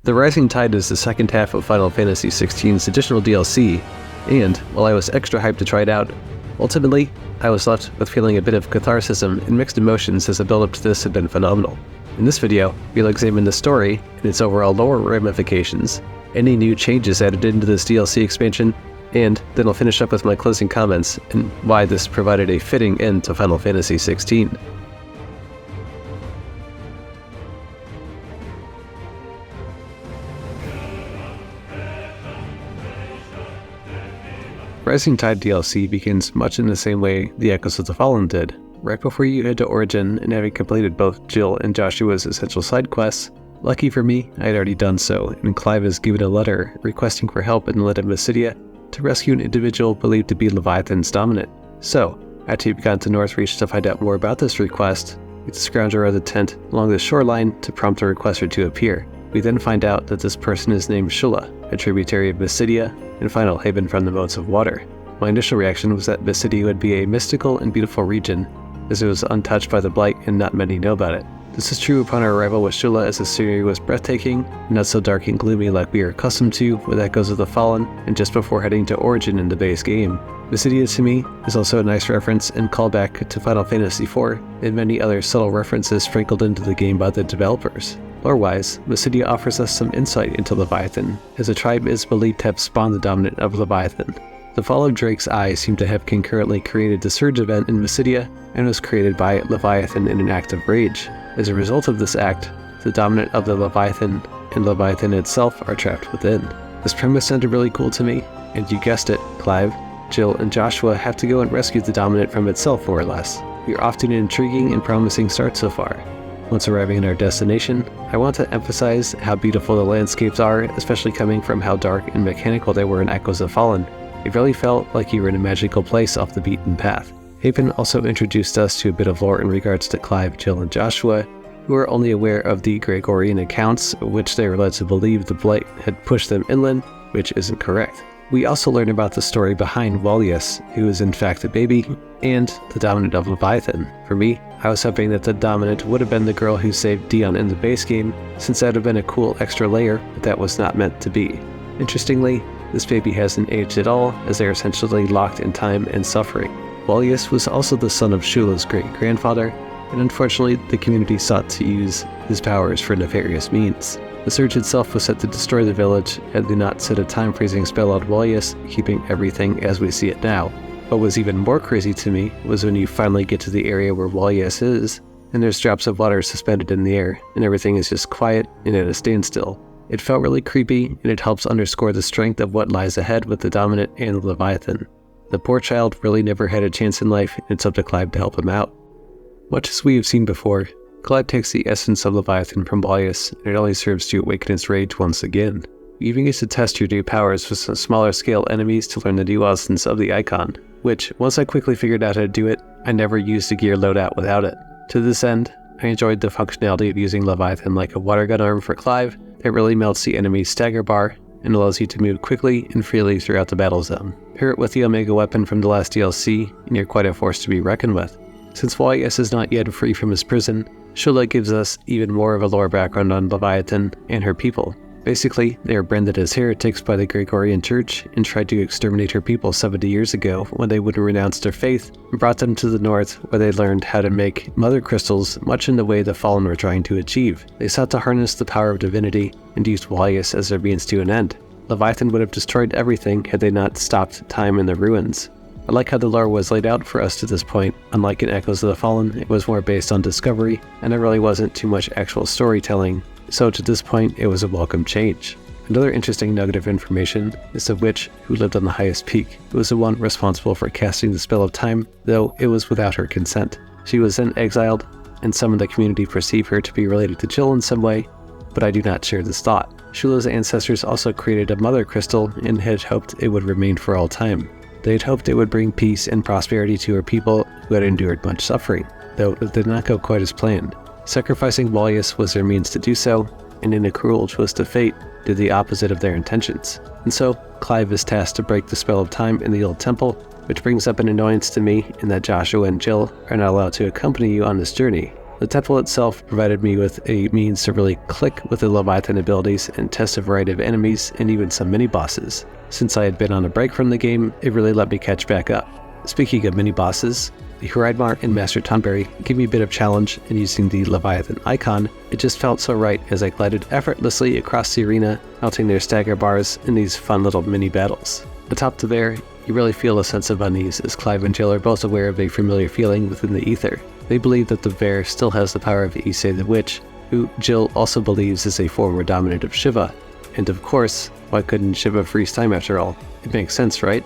The Rising Tide is the second half of Final Fantasy XVI's additional DLC, and while I was extra hyped to try it out, ultimately, I was left with feeling a bit of catharsis and mixed emotions as the build-up to this had been phenomenal. In this video, we'll examine the story and its overall lore ramifications, any new changes added into this DLC expansion, and then I'll finish up with my closing comments and why this provided a fitting end to Final Fantasy XVI. Rising Tide DLC begins much in the same way the Echoes of the Fallen did. Right before you head to Origin and having completed both Jill and Joshua's essential side quests, lucky for me, I had already done so, and Clive is given a letter requesting for help in the land of Mysidic to rescue an individual believed to be Leviathan's dominant. So, after you've gone to Northreach to find out more about this request, you scrounge around the tent along the shoreline to prompt a requester to appear. We then find out that this person is named Shula, a tributary of Mysidic and final haven from the modes of water. My initial reaction was that Mysidic would be a mystical and beautiful region, as it was untouched by the Blight and not many know about it. This is true upon our arrival with Shula, as the scenery was breathtaking, not so dark and gloomy like we are accustomed to with Echoes of the Fallen, and just before heading to Origin in the base game. Mysidic to me is also a nice reference and callback to Final Fantasy IV and many other subtle references sprinkled into the game by the developers. Lore-wise, Mysidic offers us some insight into Leviathan, as the tribe is believed to have spawned the dominant of Leviathan. The fall of Drake's Eye seemed to have concurrently created the Surge event in Mysidic and was created by Leviathan in an act of rage. As a result of this act, the dominant of the Leviathan and Leviathan itself are trapped within. This premise sounded really cool to me, and you guessed it, Clive, Jill, and Joshua have to go and rescue the dominant from itself more or less. We are off to an intriguing and promising start so far. Once arriving at our destination, I want to emphasize how beautiful the landscapes are, especially coming from how dark and mechanical they were in Echoes of Fallen. It really felt like you were in a magical place off the beaten path. Haven also introduced us to a bit of lore in regards to Clive, Jill, and Joshua, who are only aware of the Gregorian accounts, which they were led to believe the Blight had pushed them inland, which isn't correct. We also learn about the story behind Wallius, who is in fact a baby, and the dominant of Leviathan. For me, I was hoping that the dominant would have been the girl who saved Dion in the base game, since that would have been a cool extra layer, but that was not meant to be. Interestingly, this baby hasn't aged at all, as they are essentially locked in time and suffering. Wallius was also the son of Shula's great-grandfather, and unfortunately the community sought to use his powers for nefarious means. The Surge itself was set to destroy the village had they not set a time-freezing spell on Wallius, keeping everything as we see it now. What was even more crazy to me was when you finally get to the area where Wallius is, and there's drops of water suspended in the air, and everything is just quiet and at a standstill. It felt really creepy, and it helps underscore the strength of what lies ahead with the dominant and the Leviathan. The poor child really never had a chance in life, and it's up to Clive to help him out. Much as we have seen before, Clive takes the essence of Leviathan from Wallius, and it only serves to awaken its rage once again. You even get to test your new powers with some smaller scale enemies to learn the nuances of the icon, which, once I quickly figured out how to do it, I never used a gear loadout without it. To this end, I enjoyed the functionality of using Leviathan like a water gun arm for Clive that really melts the enemy's stagger bar and allows you to move quickly and freely throughout the battle zone. Pair it with the Omega weapon from the last DLC, and you're quite a force to be reckoned with. Since Wallius is not yet free from his prison, Shula gives us even more of a lore background on Leviathan and her people. Basically, they are branded as heretics by the Gregorian Church and tried to exterminate her people 70 years ago when they wouldn't renounce their faith, and brought them to the north where they learned how to make mother crystals much in the way the Fallen were trying to achieve. They sought to harness the power of divinity and used Wallius as their means to an end. Leviathan would have destroyed everything had they not stopped time in the ruins. I like how the lore was laid out for us to this point. Unlike in Echoes of the Fallen, it was more based on discovery, and there really wasn't too much actual storytelling. So to this point, it was a welcome change. Another interesting nugget of information is the witch who lived on the highest peak, who was the one responsible for casting the spell of time, though it was without her consent. She was then exiled, and some in the community perceive her to be related to Jill in some way, but I do not share this thought. Shula's ancestors also created a mother crystal and had hoped it would remain for all time. They had hoped it would bring peace and prosperity to her people who had endured much suffering, though it did not go quite as planned. Sacrificing Wallius was their means to do so, and in a cruel twist of fate, did the opposite of their intentions. And so, Clive is tasked to break the spell of time in the old temple, which brings up an annoyance to me in that Joshua and Jill are not allowed to accompany you on this journey. The temple itself provided me with a means to really click with the Leviathan abilities and test a variety of enemies and even some mini-bosses. Since I had been on a break from the game, it really let me catch back up. Speaking of mini-bosses, the Huraidmar and Master Tonberry gave me a bit of challenge in using the Leviathan icon. It just felt so right as I glided effortlessly across the arena, melting their stagger bars in these fun little mini-battles. Atop the bear, you really feel a sense of unease as Clive and Jill are both aware of a familiar feeling within the ether. They believe that the bear still has the power of Issei the Witch, who Jill also believes is a former dominant of Shiva. And of course, why couldn't Shiva freeze time after all? It makes sense, right?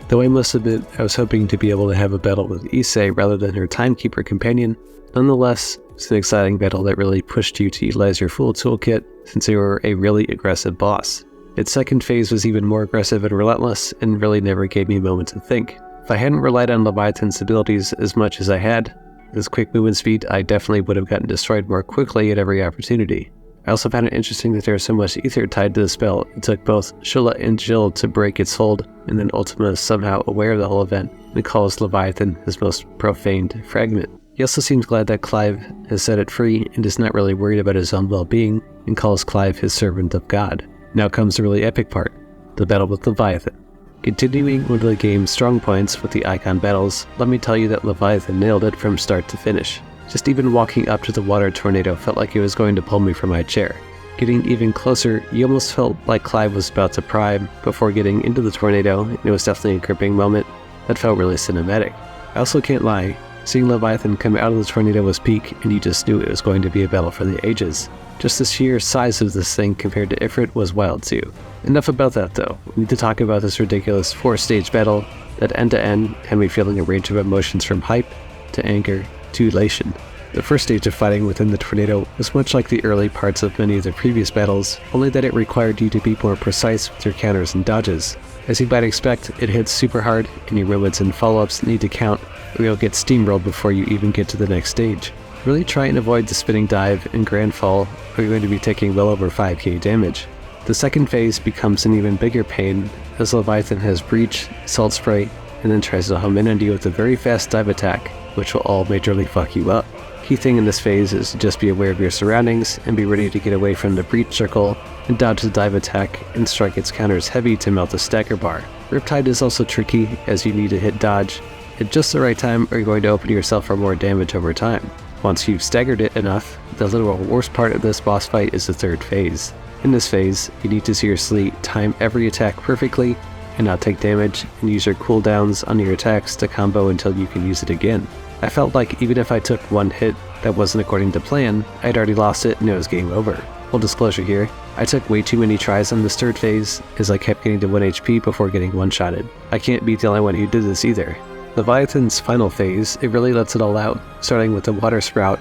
Though I must admit, I was hoping to be able to have a battle with Issei rather than her timekeeper companion. Nonetheless, it's an exciting battle that really pushed you to utilize your full toolkit since they were a really aggressive boss. Its second phase was even more aggressive and relentless and really never gave me a moment to think. If I hadn't relied on Leviathan's abilities as much as I had, this quick movement speed, I definitely would have gotten destroyed more quickly at every opportunity. I also found it interesting that there was so much ether tied to the spell. It took both Shula and Jill to break its hold, and then Ultima is somehow aware of the whole event and calls Leviathan his most profaned fragment. He also seems glad that Clive has set it free and is not really worried about his own well-being, and calls Clive his servant of God. Now comes the really epic part, the battle with Leviathan. Continuing one of the game's strong points with the icon battles, let me tell you that Leviathan nailed it from start to finish. Just even walking up to the water tornado felt like it was going to pull me from my chair. Getting even closer, you almost felt like Clive was about to prime before getting into the tornado, and it was definitely a gripping moment that felt really cinematic. I also can't lie, seeing Leviathan come out of the tornado was peak, and you just knew it was going to be a battle for the ages. Just the sheer size of this thing compared to Ifrit was wild too. Enough about that though, we need to talk about this ridiculous 4-stage battle that end to end had me feeling a range of emotions from hype, to anger, to elation. The first stage of fighting within the tornado was much like the early parts of many of the previous battles, only that it required you to be more precise with your counters and dodges. As you might expect, it hits super hard, and your moments and follow-ups need to count, or you'll get steamrolled before you even get to the next stage. Really try and avoid the spinning dive and grand fall, or you're going to be taking well over 5k damage. The second phase becomes an even bigger pain, as Leviathan has Breach, Salt Spray, and then tries to home in on you with a very fast dive attack, which will all majorly fuck you up. Key thing in this phase is to just be aware of your surroundings and be ready to get away from the Breach circle and dodge the dive attack and strike its counters heavy to melt the stagger bar. Riptide is also tricky, as you need to hit dodge at just the right time, or you're going to open yourself for more damage over time. Once you've staggered it enough, the literal worst part of this boss fight is the third phase. In this phase, you need to seriously time every attack perfectly and not take damage, and use your cooldowns on your attacks to combo until you can use it again. I felt like even if I took one hit that wasn't according to plan, I'd already lost it and it was game over. Full disclosure here, I took way too many tries on this third phase, as I kept getting to 1 HP before getting one-shotted. I can't be the only one who did this either. Leviathan's final phase, it really lets it all out, starting with the water sprout,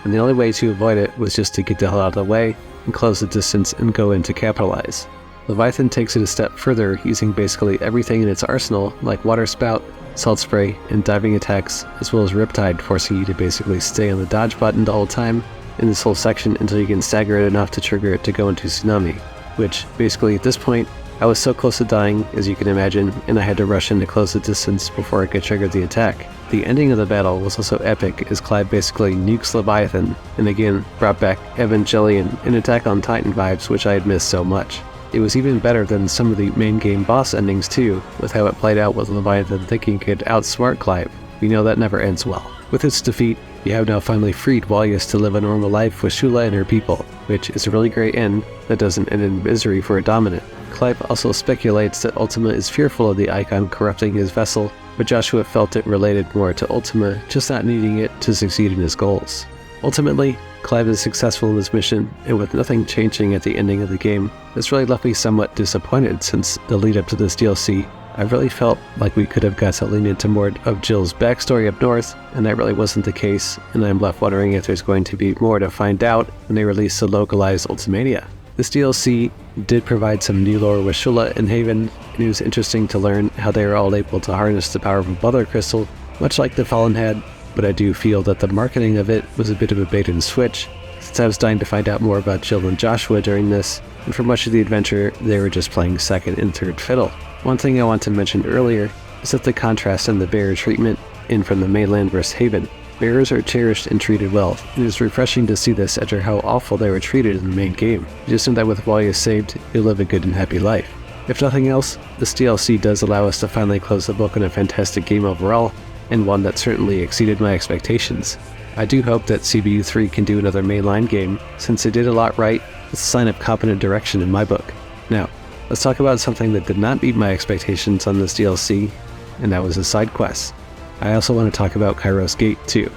and the only way to avoid it was just to get the hell out of the way and close the distance and go in to capitalize. Leviathan takes it a step further, using basically everything in its arsenal, like water spout, salt spray, and diving attacks, as well as Riptide, forcing you to basically stay on the dodge button the whole time in this whole section until you can stagger it enough to trigger it to go into Tsunami, which basically at this point, I was so close to dying, as you can imagine, and I had to rush in to close the distance before I could trigger the attack. The ending of the battle was also epic, as Clive basically nukes Leviathan, and again brought back Evangelion and Attack on Titan vibes, which I had missed so much. It was even better than some of the main game boss endings too, with how it played out with Leviathan thinking it could outsmart Clive. We know that never ends well. With its defeat, you have now finally freed Walius to live a normal life with Shula and her people, which is a really great end that doesn't end in misery for a dominant. Clive also speculates that Ultima is fearful of the icon corrupting his vessel, but Joshua felt it related more to Ultima just not needing it to succeed in his goals. Ultimately, Clive is successful in his mission, and with nothing changing at the ending of the game, this really left me somewhat disappointed, since the lead up to this DLC, I really felt like we could have got to lean into more of Jill's backstory up north, and that really wasn't the case, and I'm left wondering if there's going to be more to find out when they release the localized Ultimania. This DLC did provide some new lore with Shula and Haven, and it was interesting to learn how they were all able to harness the power of a Mother Crystal, much like the Fallen had, but I do feel that the marketing of it was a bit of a bait and switch, since I was dying to find out more about Jill and Joshua during this, and for much of the adventure, they were just playing second and third fiddle. One thing I want to mention earlier is that the contrast in the bear treatment in from the mainland versus Haven. Mirrors are cherished and treated well. It is refreshing to see this after how awful they were treated in the main game. Just know that with Valia saved, you'll live a good and happy life. If nothing else, this DLC does allow us to finally close the book on a fantastic game overall, and one that certainly exceeded my expectations. I do hope that CBU 3 can do another mainline game, since it did a lot right. It's a sign of competent direction in my book. Now, let's talk about something that did not meet my expectations on this DLC, and that was the side quests. I also want to talk about Kairos Gate too.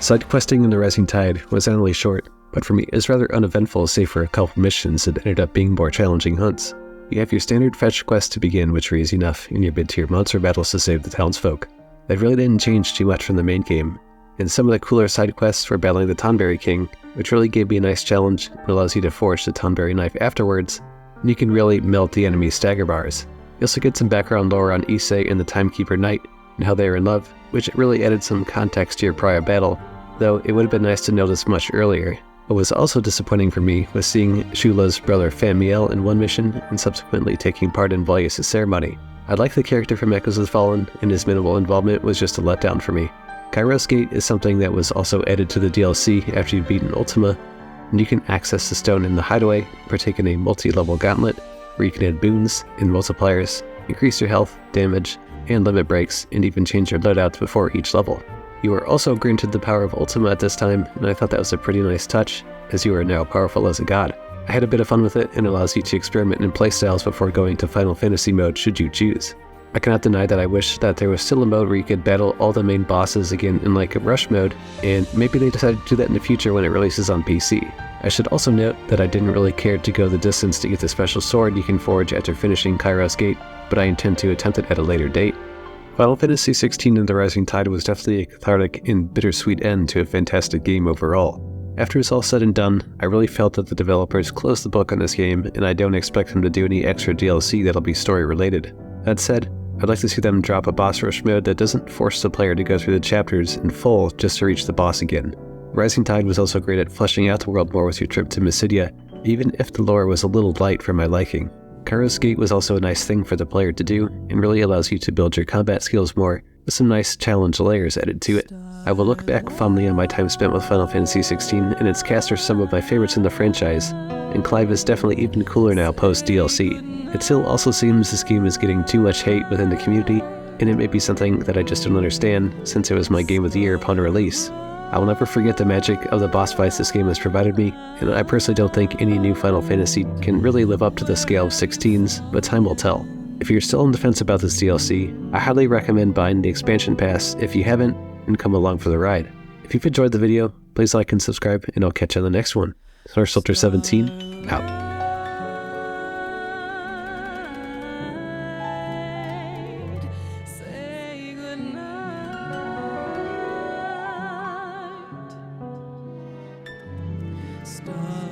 Side questing in the Rising Tide was not only short, but for me it was rather uneventful save for a couple missions that ended up being more challenging hunts. You have your standard fetch quest to begin, which were easy enough, and your mid-tier monster battles to save the townsfolk. They really didn't change too much from the main game, and some of the cooler side quests were battling the Tonberry King, which really gave me a nice challenge and allows you to forge the Tonberry knife afterwards, and you can really melt the enemy's stagger bars. You also get some background lore on Issei and the Timekeeper Knight, and how they are in love, which really added some context to your prior battle, though it would have been nice to know this much earlier. What was also disappointing for me was seeing Shula's brother Famiel in one mission and subsequently taking part in Valius' ceremony. I like the character from Echoes of the Fallen, and his minimal involvement was just a letdown for me. Kairos Gate is something that was also added to the DLC after you've beaten Ultima, and you can access the stone in the hideaway, partake in a multi-level gauntlet, where you can add boons and multipliers, increase your health, damage, and limit breaks, and even change your loadouts before each level. You are also granted the power of Ultima at this time, and I thought that was a pretty nice touch, as you are now powerful as a god. I had a bit of fun with it, and allows you to experiment in playstyles before going to Final Fantasy mode should you choose. I cannot deny that I wish that there was still a mode where you could battle all the main bosses again in like a rush mode, and maybe they decided to do that in the future when it releases on PC. I should also note that I didn't really care to go the distance to get the special sword you can forge after finishing Kairos Gate, but I intend to attempt it at a later date. Final Fantasy XVI and the Rising Tide was definitely a cathartic and bittersweet end to a fantastic game overall. After it's all said and done, I really felt that the developers closed the book on this game, and I don't expect them to do any extra DLC that'll be story related. That said, I'd like to see them drop a boss rush mode that doesn't force the player to go through the chapters in full just to reach the boss again. Rising Tide was also great at fleshing out the world more with your trip to Mysidia, even if the lore was a little light for my liking. Kairos Gate was also a nice thing for the player to do, and really allows you to build your combat skills more, with some nice challenge layers added to it. I will look back fondly on my time spent with Final Fantasy XVI, and its cast are some of my favorites in the franchise, and Clive is definitely even cooler now post-DLC. It still also seems this game is getting too much hate within the community, and it may be something that I just don't understand, since it was my game of the year upon release. I will never forget the magic of the boss fights this game has provided me, and I personally don't think any new Final Fantasy can really live up to the scale of 16's, but time will tell. If you're still on the fence about this DLC, I highly recommend buying the expansion pass if you haven't, and come along for the ride. If you've enjoyed the video, please like and subscribe, and I'll catch you on the next one. SourceFilter17, out. Stars.